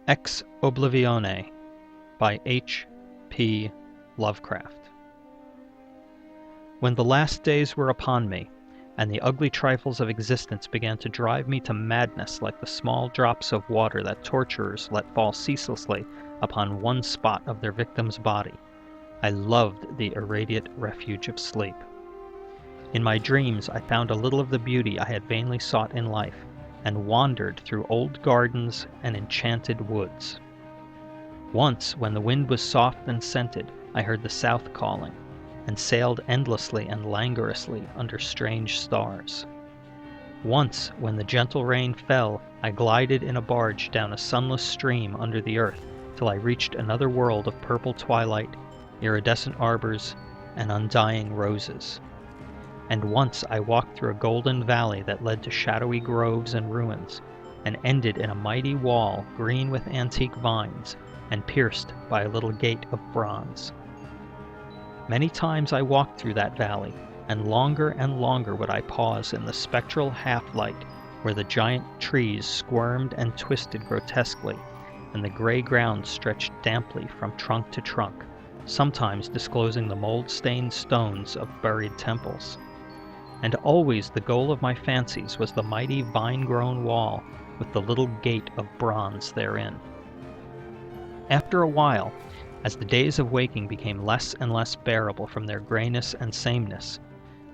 Ex Oblivione by H. P. Lovecraft. When the last days were upon me, and the ugly trifles of existence began to drive me to madness like the small drops of water that torturers let fall ceaselessly upon one spot of their victim's body, I loved the irradiate refuge of sleep. In my dreams I found a little of the beauty I had vainly sought in life, and wandered through old gardens and enchanted woods. Once, when the wind was soft and scented, I heard the south calling, and sailed endlessly and languorously under strange stars. Once, when the gentle rain fell, I glided in a barge down a sunless stream under the earth till I reached another world of purple twilight, iridescent arbors, and undying roses. And once I walked through a golden valley that led to shadowy groves and ruins, and ended in a mighty wall green with antique vines, and pierced by a little gate of bronze. Many times I walked through that valley, and longer would I pause in the spectral half-light where the giant trees squirmed and twisted grotesquely, and the gray ground stretched damply from trunk to trunk, sometimes disclosing the mold-stained stones of buried temples. And always the goal of my fancies was the mighty vine-grown wall with the little gate of bronze therein. After a while, as the days of waking became less and less bearable from their grayness and sameness,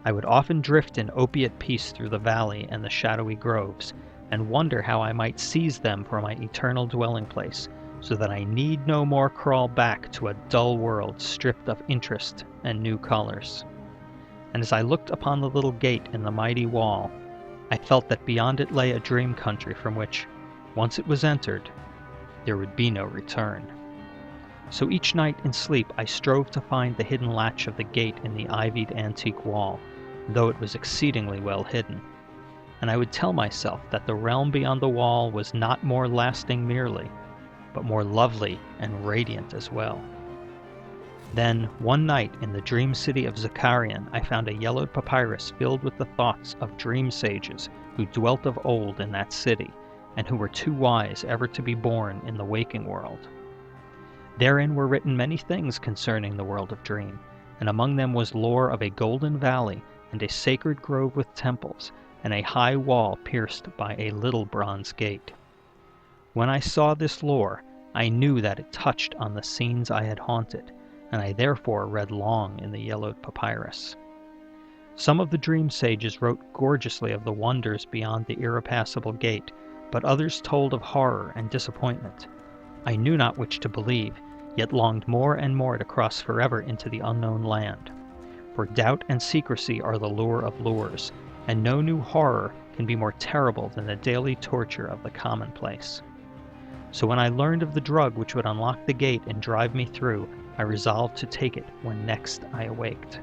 I would often drift in opiate peace through the valley and the shadowy groves, and wonder how I might seize them for my eternal dwelling place, so that I need no more crawl back to a dull world stripped of interest and new colors. And as I looked upon the little gate in the mighty wall, I felt that beyond it lay a dream country from which, once it was entered, there would be no return. So each night in sleep I strove to find the hidden latch of the gate in the ivied antique wall, though it was exceedingly well hidden. And I would tell myself that the realm beyond the wall was not more lasting merely, but more lovely and radiant as well. Then, one night in the dream city of Zakarian, I found a yellowed papyrus filled with the thoughts of dream sages who dwelt of old in that city, and who were too wise ever to be born in the waking world. Therein were written many things concerning the world of dream, and among them was lore of a golden valley, and a sacred grove with temples, and a high wall pierced by a little bronze gate. When I saw this lore, I knew that it touched on the scenes I had haunted, and I therefore read long in the yellowed papyrus. Some of the dream sages wrote gorgeously of the wonders beyond the irrepassable gate, but others told of horror and disappointment. I knew not which to believe, yet longed more and more to cross forever into the unknown land. For doubt and secrecy are the lure of lures, and no new horror can be more terrible than the daily torture of the commonplace. So when I learned of the drug which would unlock the gate and drive me through, I resolved to take it when next I awaked.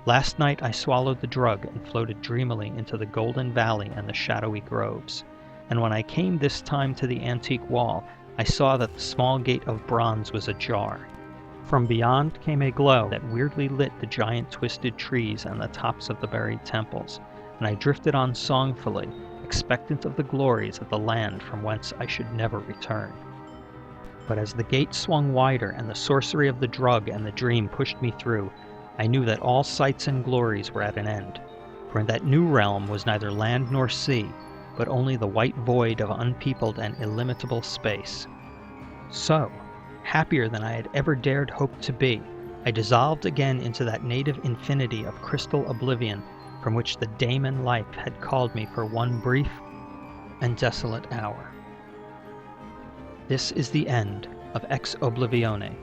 Last night I swallowed the drug and floated dreamily into the golden valley and the shadowy groves, and when I came this time to the antique wall, I saw that the small gate of bronze was ajar. From beyond came a glow that weirdly lit the giant twisted trees and the tops of the buried temples, and I drifted on songfully, expectant of the glories of the land from whence I should never return. But as the gate swung wider and the sorcery of the drug and the dream pushed me through, I knew that all sights and glories were at an end, for in that new realm was neither land nor sea, but only the white void of unpeopled and illimitable space. So, happier than I had ever dared hope to be, I dissolved again into that native infinity of crystal oblivion from which the daemon life had called me for one brief and desolate hour. This is the end of Ex Oblivione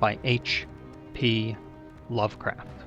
by H. P. Lovecraft.